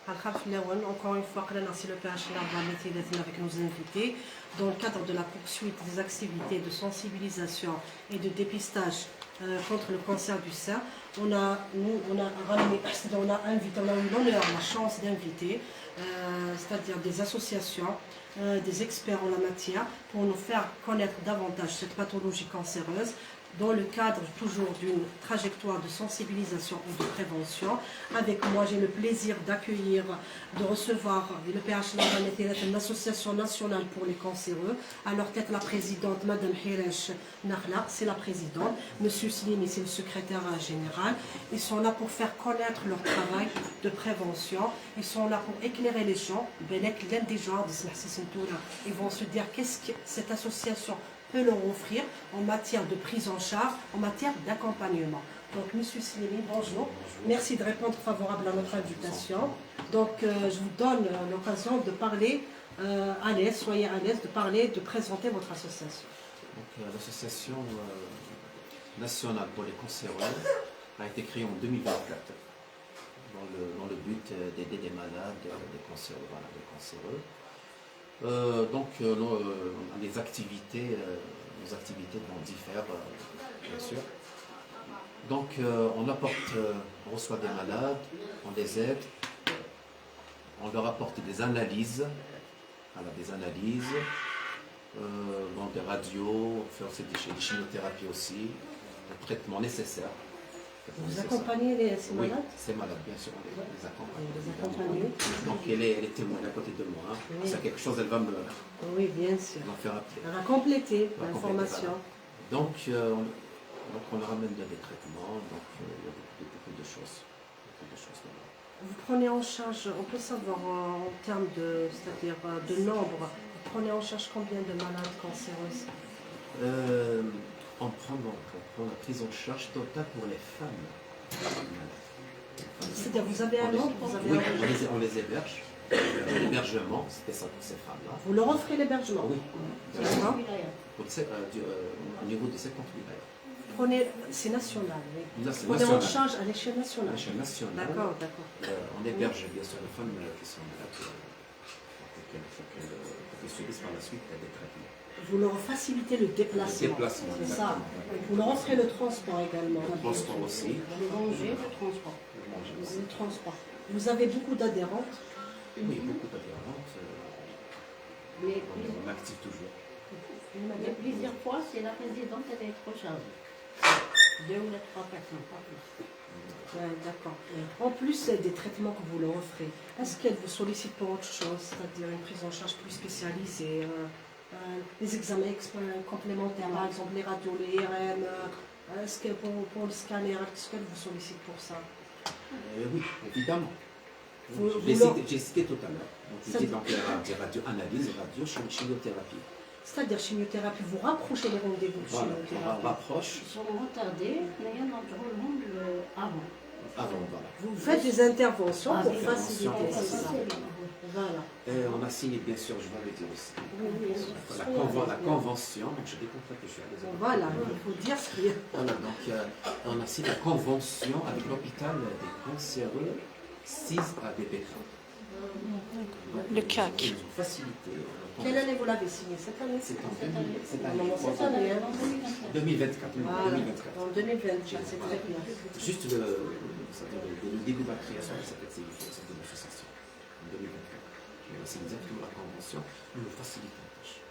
Encore une fois, c'est le PH avec nos invités. Dans le cadre de la poursuite des activités de sensibilisation et de dépistage contre le cancer du sein, on a eu l'honneur, la chance d'inviter, c'est-à-dire des associations, des experts en la matière, pour nous faire connaître davantage cette pathologie cancéreuse, dans le cadre toujours d'une trajectoire de sensibilisation et de prévention. Avec moi, j'ai le plaisir d'accueillir, de recevoir le PH, l'association nationale pour les cancéreux. À leur tête, la présidente, Madame Hiresh Nakhla, c'est la présidente. Monsieur Slimi, c'est le secrétaire général. Ils sont là pour faire connaître leur travail de prévention. Ils sont là pour éclairer les gens. Ils vont se dire qu'est-ce que cette association peut leur offrir en matière de prise en charge, en matière d'accompagnement. Donc, Monsieur Slimi, bonjour. Merci de répondre favorable à notre invitation. Donc, je vous donne l'occasion de parler à l'aise, soyez à l'aise de parler, de présenter votre association. L'association nationale pour les cancéreux a été créée en 2024 dans le but d'aider des malades, des cancéreux. Voilà, des cancéreux. Les activités, nos activités diffèrent, bien sûr. Donc, on reçoit des malades, on les aide, on leur apporte des analyses, des radios, on fait aussi des chimiothérapies aussi, des traitements nécessaires. Vous accompagnez ces malades? Oui, ces malades, bien sûr, on les accompagne. Vous les accompagnez. Donc elle est témoin à côté de moi. Hein. Oui. C'est quelque chose, elle va me bien sûr. faire appeler. Elle va compléter l'information. Voilà. Donc on leur amène des traitements, donc il y a beaucoup de choses. Vous prenez en charge, on peut savoir en termes c'est-à-dire de nombre, vous prenez en charge combien de malades cancéreuses? On prend la prise en charge totale pour les femmes. C'est-à-dire, vous avez un nombre? Oui, on les héberge. L'hébergement, c'était ça pour ces femmes-là. Vous leur offrez l'hébergement? Oui. D'accord. Au niveau de 58 d'ailleurs. C'est national, oui. Vous prenez en charge à l'échelle nationale? À l'échelle nationale. D'accord. On héberge bien sûr les femmes qui sont malades pour qu'elles subissent par la suite des traitements. Vous leur facilitez le déplacement. C'est ça. Vous leur offrez le transport également. Le transport aussi. Le manger, le transport. Le transport. Vous avez beaucoup d'adhérentes? Oui, beaucoup d'adhérentes. On active toujours. Mais plusieurs fois, c'est la présidente qui est trop chargée. 2 ou 3 personnes, pas plus. Ouais, d'accord. En plus des traitements que vous leur offrez, est-ce qu'elle vous sollicite pour autre chose, c'est-à-dire une prise en charge plus spécialisée, les examens complémentaires, par exemple les radios, les IRM, est-ce que pour le scanner, est-ce qu'elle vous sollicite pour ça? Oui, évidemment. J'ai cité tout à l'heure. Donc, des radio-analyses, radio-chimiothérapie. C'est-à-dire chimiothérapie, vous rapprochez les rendez-vous de chimiothérapie. On rapproche. Ils sont retardés, mais il y en a tout le monde avant. Voilà. Vous faites des interventions pour faciliter ça. Voilà. On a signé, bien sûr, je vais le dire aussi, la convention, donc je découvre que je suis à l'aise. Voilà, il faut dire ce qu'il y a. Voilà, donc on a signé la convention avec l'hôpital des cancéreux 6 à DBK. Le CAC. Ils ont facilité. Quelle année vous l'avez signé? Cette année? C'est en 2000. Cette année, 2024. En 2024, c'est très bien. Juste le début de la création de cette association, en 2024. C'est exactement la convention, nous nous facilitons la tâche.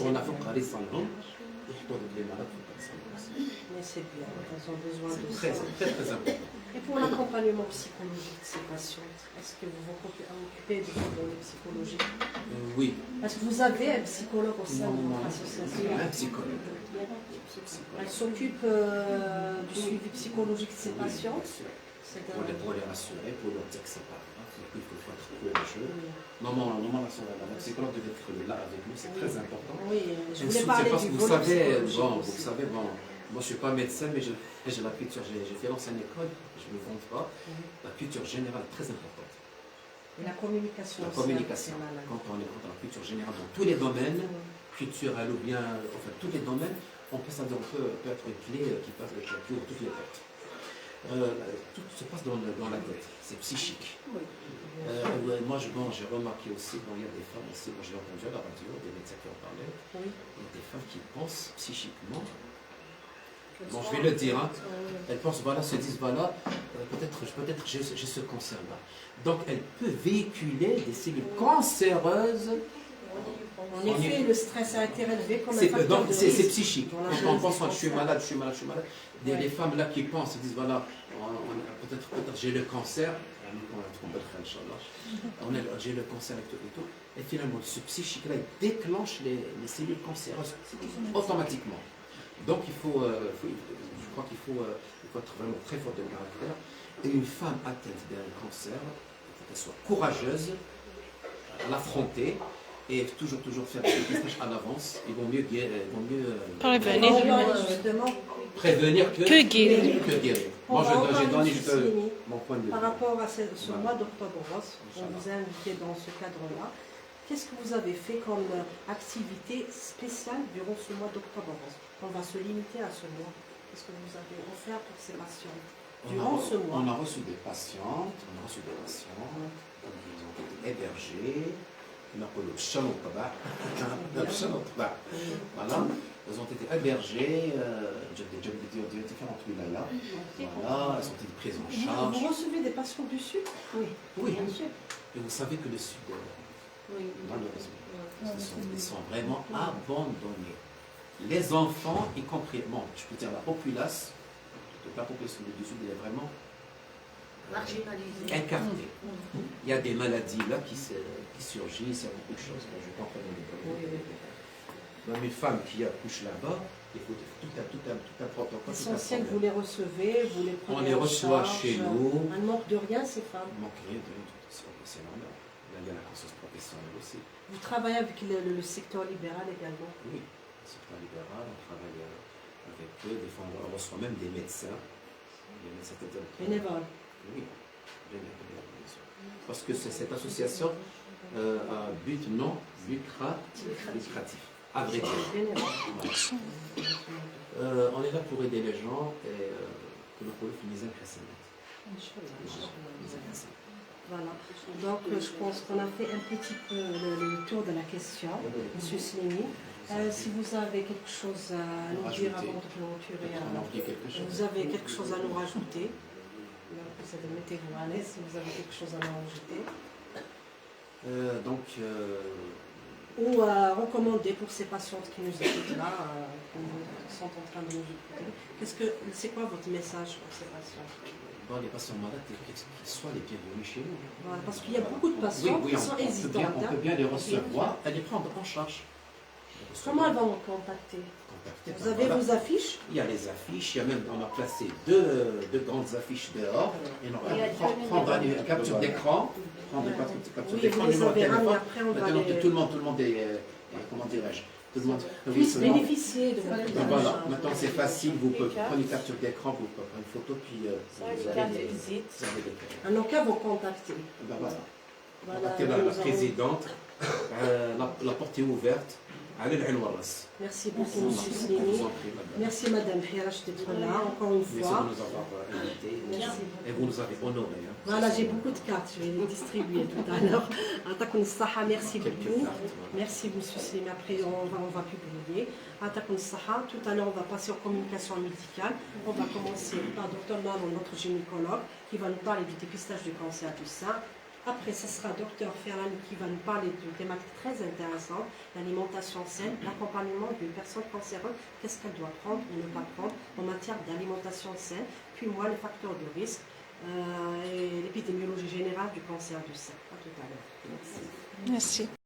On a fait parler sans nom, et je dois les malades pour parler sans nom aussi. Mais c'est bien, elles ont besoin de ça. C'est très important. Et pour l'accompagnement psychologique de ces patients, est-ce que vous vous occupez des problèmes psychologiques? Oui. Est-ce que vous avez un psychologue au sein de votre association? Un psychologue. Elle s'occupe du suivi psychologique de ces patients? Pour les rassurer, pour leur dire que c'est pas grave, il faut être courageux. Normalement, la psychologue devait être là avec nous, c'est très important. Oui, je voulais parler du volet psychologique. Vous savez, moi je ne suis pas médecin, mais j'ai la culture, j'ai fait l'ancienne école, je ne me vante pas. La culture générale est très importante. Et la communication. La communication. Quand on est dans la culture générale, dans tous les domaines, culturels ou bien, enfin tous les domaines, on peut être une clé qui ouvre toutes les portes. Tout se passe dans la tête, c'est psychique. Oui. Ouais, moi, j'ai remarqué aussi, bon, il y a des femmes aussi, moi, j'ai entendu à la radio, des médecins qui en parlaient, Oui. il y a des femmes qui pensent psychiquement. Bon, je vais le dire, hein. Elles pensent, voilà, se disent, voilà, peut-être j'ai ce cancer-là. Donc, elle peut véhiculer des cellules cancéreuses. En effet, le stress a été relevé comme un C'est facteur de c'est risque. psychique. Dans la Quand on maladie pense, du je suis cancer. malade, je suis malade, je suis malade. Les femmes là qui pensent, ils disent, voilà, peut-être j'ai le cancer. J'ai le cancer et tout. Et finalement, ce psychique-là, il déclenche les cellules cancéreuses automatiquement. Donc, je crois qu'il faut être vraiment très fort de caractère. Et une femme atteinte d'un cancer, il faut qu'elle soit courageuse, l'affronter et toujours faire des messages à l'avance. Il vaut mieux Prévenir. Justement, prévenir que guérir. guérir. on Moi, va en j'ai parler donné de juste Céline. mon point de vue. Par rapport à ce Voilà. mois d'octobre rose, on vous a invité dans ce cadre-là. Qu'est-ce que vous avez fait comme activité spéciale durant ce mois d'octobre rose? On va se limiter à ce mois. Qu'est-ce que vous avez offert pour ces patients durant ce mois? On a reçu des patientes, ils ont été hébergés. نقول الشنط تبع الشنط تبع voilà elles ont été hébergées dans différentes wilayas voilà elles ont été prises en charge. Vous recevez des patients du Sud? Oui, bien sûr. Et vous savez que le Sud, malheureusement, ils sont vraiment abandonnés. Les enfants, y compris, bon, je peux dire la populace du Sud, elle est vraiment écartée. Il y a des maladies là qui surgissent, il y a beaucoup de choses. Je comprends même une femme qui accouche là-bas, il faut tout un protocole. Essentiel, vous les recevez, vous les prenez on les en reçoit charge. chez nous. Un manque de rien, ces femmes. Il manque rien de rien, c'est normal. Là, il y a la conscience professionnelle aussi. Vous travaillez avec le secteur libéral également. Oui, le secteur libéral, on travaille avec eux. Des fois, on reçoit même des médecins. Bénévole. Oui, bénévole, bien sûr. Parce que cette association a but non lucratif. À vrai dire. On est là pour aider les gens et que nous pouvons finir Voilà. Donc, je pense qu'on a fait un petit peu le tour de la question, M. Slimi. Si vous avez quelque chose à nous dire avant de clôturer, vous avez quelque chose à nous rajouter. Mettez-vous à l'aise si vous avez quelque chose à nous rajouter. Ou à recommander pour ces patientes qui nous écoutent là, qui sont en train de nous écouter. C'est quoi votre message pour ces patients? Les patients malades, qu'ils soient les bienvenus chez nous. Voilà, parce qu'il y a beaucoup de patients qui sont hésitantes. On peut bien les recevoir et les prendre en charge. Comment elles vont vous contacter? Vous avez vos affiches? Il y a les affiches, on a placé deux grandes affiches dehors. Et on prendre une capture d'écran, Oui, vous les avez ramenées après, on va les... Tout le monde est, comment dirais-je, tout le monde puisse bénéficier de votre donc voilà, maintenant c'est facile, vous pouvez prendre une capture d'écran, vous pouvez prendre une photo, puis vous avez des... En cas, vous contactez. Ben voilà. Voilà, la présidente, la porte est ouverte. Merci beaucoup, M. Slimi. Merci, Madame Khirache, d'être là, encore une fois. Merci de nous avoir invités. Merci. Et vous nous avez honorés. Voilà, j'ai beaucoup de cartes, je vais les distribuer tout à l'heure. Merci beaucoup. Merci, M. Slimi. Après, on va publier. Tout à l'heure, on va passer aux communications médicales. On va commencer par Dr Manon, notre gynécologue, qui va nous parler du dépistage du cancer du sein. Après, ce sera Dr Ferrani qui va nous parler de thématiques très intéressantes, l'alimentation saine, l'accompagnement d'une personne cancéreuse, qu'est-ce qu'elle doit prendre ou ne pas prendre en matière d'alimentation saine, puis moi, les facteurs de risque et l'épidémiologie générale du cancer du sein. À tout à l'heure. Merci. Merci.